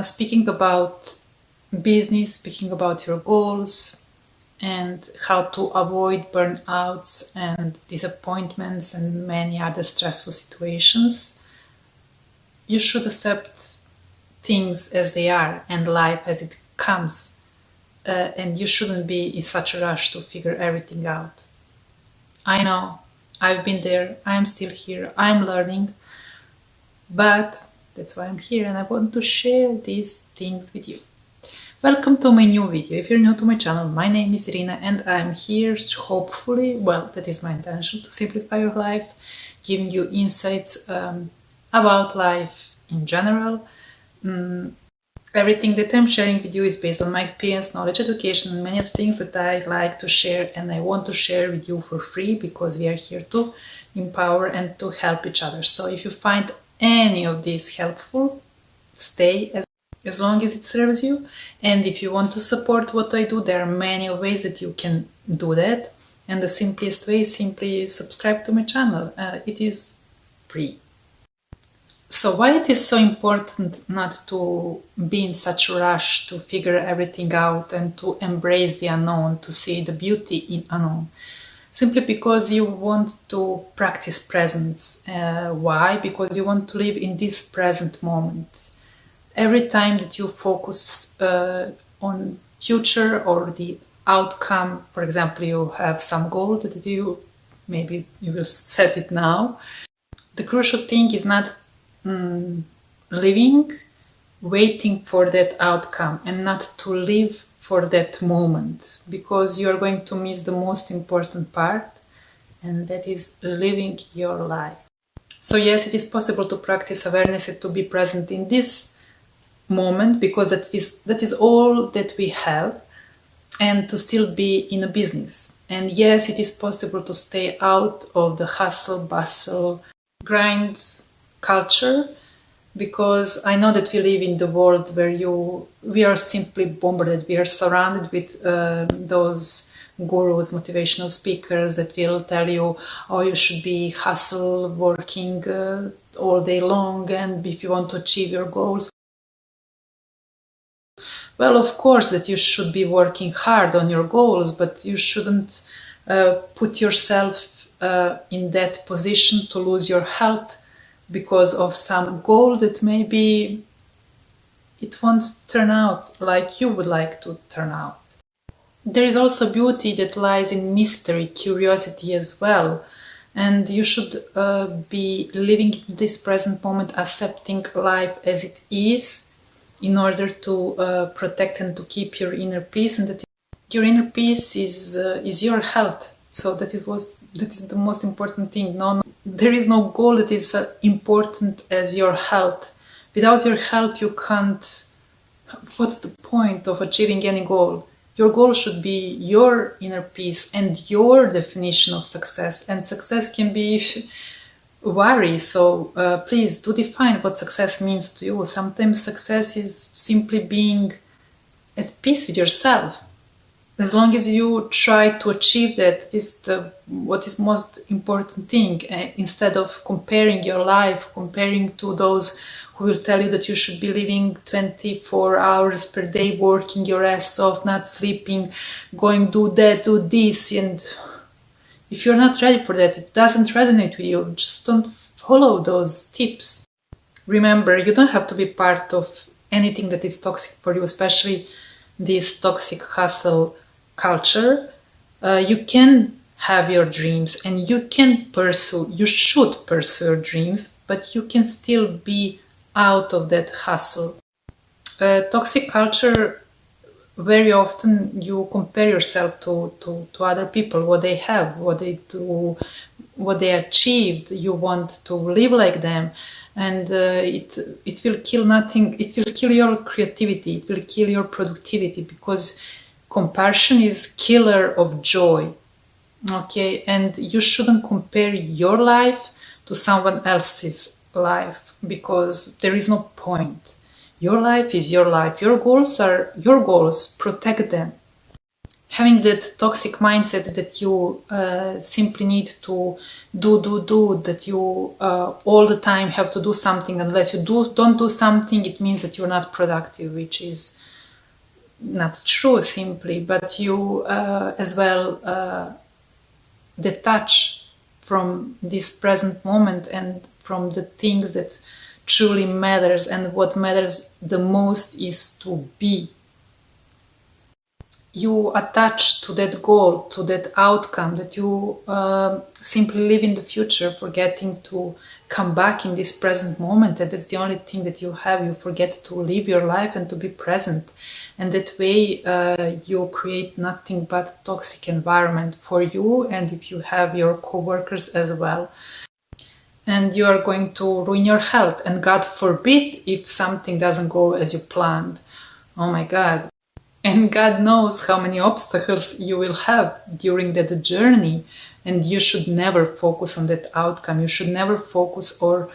speaking about business, speaking about your goals, and how to avoid burnouts and disappointments and many other stressful situations. You should accept things as they are and life as it comes. And you shouldn't be in such a rush to figure everything out. I know, I've been there, I'm still here, I'm learning, but that's why I'm here and I want to share these things with you. Welcome to my new video. If you're new to my channel, my name is Irina and I'm here to hopefully, well, that is my intention, to simplify your life, giving you insights about life in general. Everything that I'm sharing with you is based on my experience, knowledge, education, and many other things that I like to share and I want to share with you for free because we are here to empower and to help each other. So if you find any of this helpful, stay as long as it serves you. And if you want to support what I do, there are many ways that you can do that. And the simplest way is simply subscribe to my channel. It is free. So why it is so important not to be in such a rush to figure everything out and to embrace the unknown, to see the beauty in unknown? Simply because you want to practice presence. Why? Because you want to live in this present moment. Every time that you focus on future or the outcome, for example, you have some goal that maybe you will set it now. The crucial thing is not living, waiting for that outcome and not to live for that moment, because you are going to miss the most important part, and that is living your life. So yes, it is possible to practice awareness and to be present in this moment, because that is all that we have, and to still be in a business. And yes, it is possible to stay out of the hustle, bustle, grind culture, because I know that we live in the world where we are simply bombarded. We are surrounded with those gurus, motivational speakers that will tell you, oh, you should be hustle, working all day long, and if you want to achieve your goals. Well, of course that you should be working hard on your goals, but you shouldn't put yourself in that position to lose your health because of some goal that maybe it won't turn out like you would like to turn out. There is also beauty that lies in mystery, curiosity as well. And you should be living in this present moment, accepting life as it is, in order to protect and to keep your inner peace. And that your inner peace is your health. So that is the most important thing. There is no goal that is important as your health. Without your health, you can't. What's the point of achieving any goal? Your goal should be your inner peace and your definition of success. And success can be vary. So please do define what success means to you. Sometimes success is simply being at peace with yourself. As long as you try to achieve that, is what is most important thing, instead of comparing your life, comparing to those who will tell you that you should be living 24 hours per day, working your ass off, not sleeping, going do that, do this. And if you're not ready for that, it doesn't resonate with you, just don't follow those tips. Remember, you don't have to be part of anything that is toxic for you, especially this toxic hustle culture. You can have your dreams and you should pursue your dreams, but you can still be out of that hustle. Toxic culture, very often you compare yourself to other people, what they have, what they do, what they achieved. You want to live like them, and it will kill nothing. It will kill your creativity. It will kill your productivity, because comparison is killer of joy. Okay, and you shouldn't compare your life to someone else's life, because there is no point. Your life is your life. Your goals are your goals. Protect them. having that toxic mindset that you simply need to do, that you all the time have to do something. Unless you don't do something, it means that you're not productive, which is not true simply, but you as well detach from this present moment and from the things that truly matters. And what matters the most is to be. You attach to that goal, to that outcome, that you simply live in the future, forgetting to come back in this present moment. And that's the only thing that you have. You forget to live your life and to be present. And that way you create nothing but toxic environment for you, and if you have your co-workers as well. And you are going to ruin your health. And God forbid if something doesn't go as you planned. Oh my God. And God knows how many obstacles you will have during that journey. And you should never focus on that outcome. You should never focus or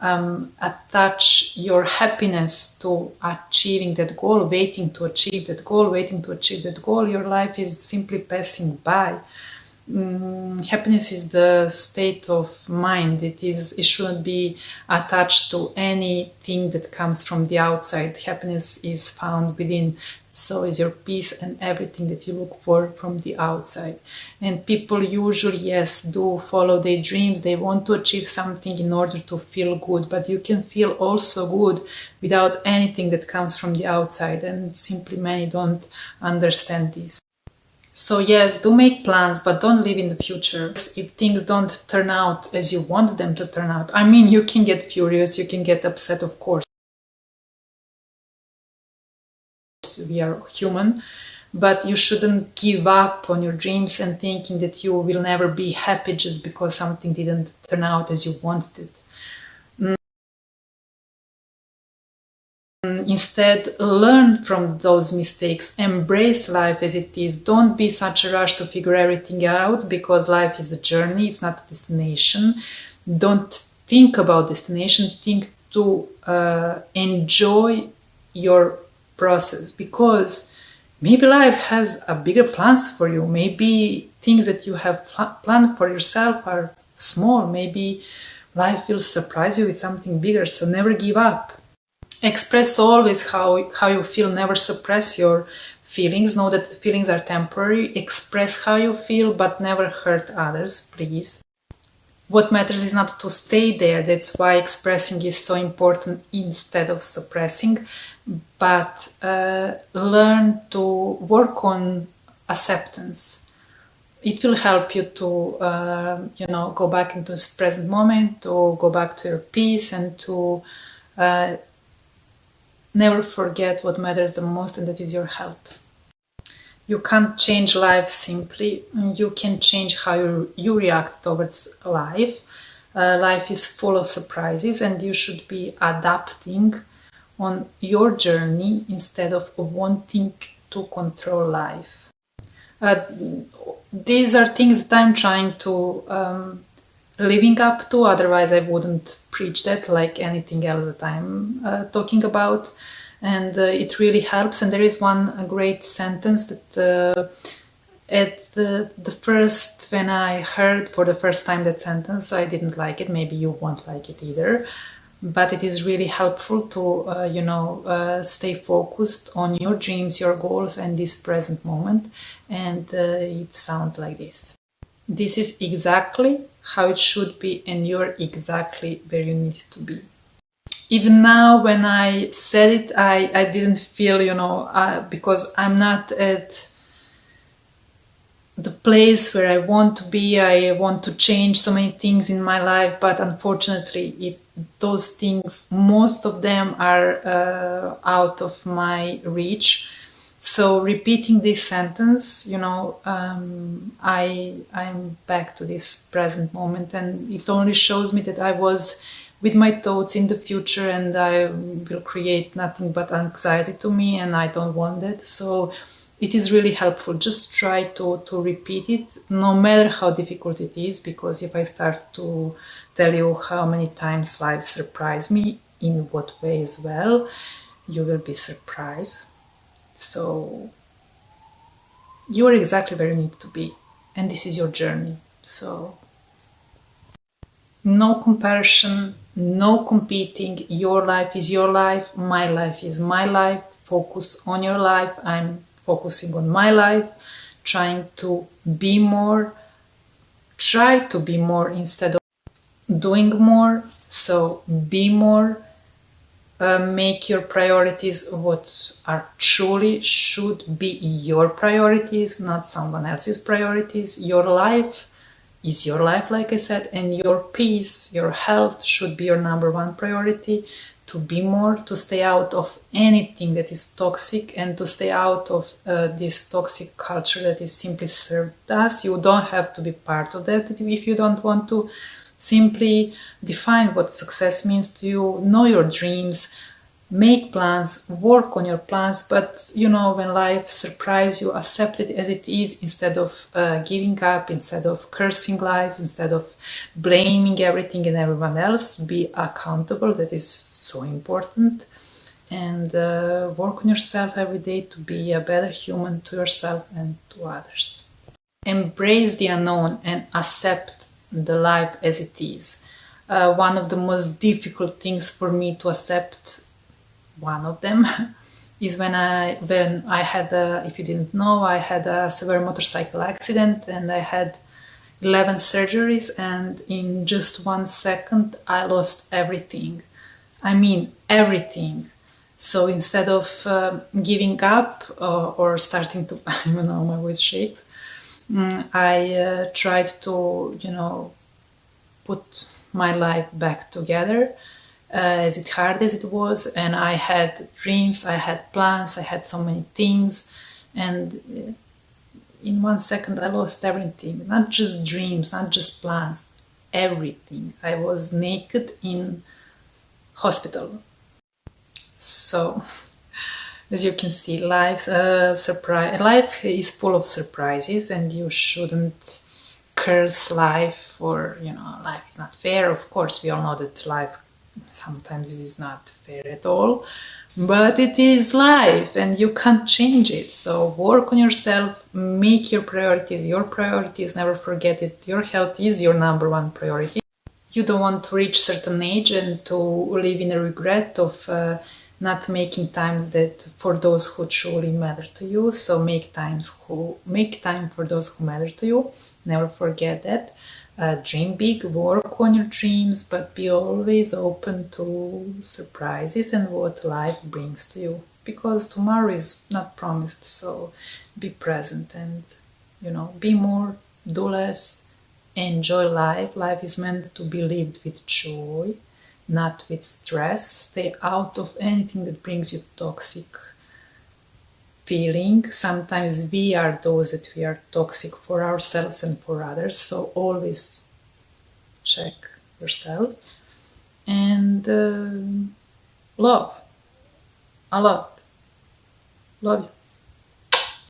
attach your happiness to achieving that goal, waiting to achieve that goal, waiting to achieve that goal. Your life is simply passing by. Happiness is the state of mind. It shouldn't be attached to anything that comes from the outside. Happiness is found within. So is your peace and everything that you look for from the outside. And people usually, yes, do follow their dreams. They want to achieve something in order to feel good, but you can feel also good without anything that comes from the outside. And simply many don't understand this. So yes, do make plans, but don't live in the future. If things don't turn out as you want them to turn out, I mean, you can get furious, you can get upset, of course. We are human, but you shouldn't give up on your dreams and thinking that you will never be happy just because something didn't turn out as you wanted it. Instead, learn from those mistakes, embrace life as it is. Don't be such a rush to figure everything out, because life is a journey, it's not a destination. Don't think about destination, think to enjoy your process, because maybe life has a bigger plans for you. Maybe things that you have planned for yourself are small. Maybe life will surprise you with something bigger. So never give up. Express always how you feel. Never suppress your feelings. Know that the feelings are temporary. Express how you feel, but never hurt others, please. What matters is not to stay there. That's why expressing is so important instead of suppressing. But learn to work on acceptance. It will help you to, go back into this present moment, to go back to your peace, and to never forget what matters the most, and that is your health. You can't change life simply. You can change how you react towards life. Life is full of surprises, and you should be adapting on your journey instead of wanting to control life. These are things that I'm trying to living up to, otherwise I wouldn't preach that like anything else that I'm talking about. And it really helps. And there is one great sentence that at the first, when I heard for the first time that sentence, I didn't like it. Maybe you won't like it either. But it is really helpful to, stay focused on your dreams, your goals, and this present moment. And it sounds like this. This is exactly how it should be, and you're exactly where you need to be. Even now, when I said it, I didn't feel, because I'm not at the place where I want to be. I want to change so many things in my life, but unfortunately, those things, most of them are out of my reach. So repeating this sentence, I'm back to this present moment, and it only shows me that I was with my thoughts in the future, and I will create nothing but anxiety to me, and I don't want that. So it is really helpful. Just try to repeat it, no matter how difficult it is, because if I start to tell you how many times life surprised me, in what way as well, you will be surprised. So you are exactly where you need to be, and this is your journey. So no comparison, no competing. Your life is your life, my life is my life. Focus on your life. I'm focusing on my life, trying to be more, try to be more instead of doing more. So be more, make your priorities what are truly should be your priorities, not someone else's priorities. Your life is your life, like I said, and your peace, your health should be your number one priority. To be more, to stay out of anything that is toxic, and to stay out of this toxic culture that is simply served us. You don't have to be part of that if you don't want to. Simply define what success means to you, know your dreams, make plans, work on your plans, but when life surprises you, accept it as it is instead of giving up, instead of cursing life, instead of blaming everything and everyone else. Be accountable, that is so important, and work on yourself every day to be a better human to yourself and to others. Embrace the unknown and accept the life as it is. One of the most difficult things for me to accept, one of them, is when I had if you didn't know, I had a severe motorcycle accident and I had 11 surgeries, and in just 1 second I lost everything. I mean everything. So instead of giving up or starting to, even though my voice shakes, I tried to, put my life back together, as hard as it was. And I had dreams, I had plans, I had so many things. And in 1 second, I lost everything. Not just dreams, not just plans, everything. I was naked in hospital. So, as you can see, life is full of surprises, and you shouldn't curse life, or life is not fair. Of course, we all know that life sometimes is not fair at all, but it is life and you can't change it. So work on yourself, make your priorities, never forget it. Your health is your number one priority. You don't want to reach certain age and to live in a regret of not making times that for those who truly matter to you. So make time for those who matter to you. Never forget that. Dream big, work on your dreams, but be always open to surprises and what life brings to you, because tomorrow is not promised. So be present and be more, do less, enjoy life. Life is meant to be lived with joy, not with stress. Stay out of anything that brings you toxic feeling. Sometimes we are those that we are toxic for ourselves and for others. So always check yourself and love a lot. Love you.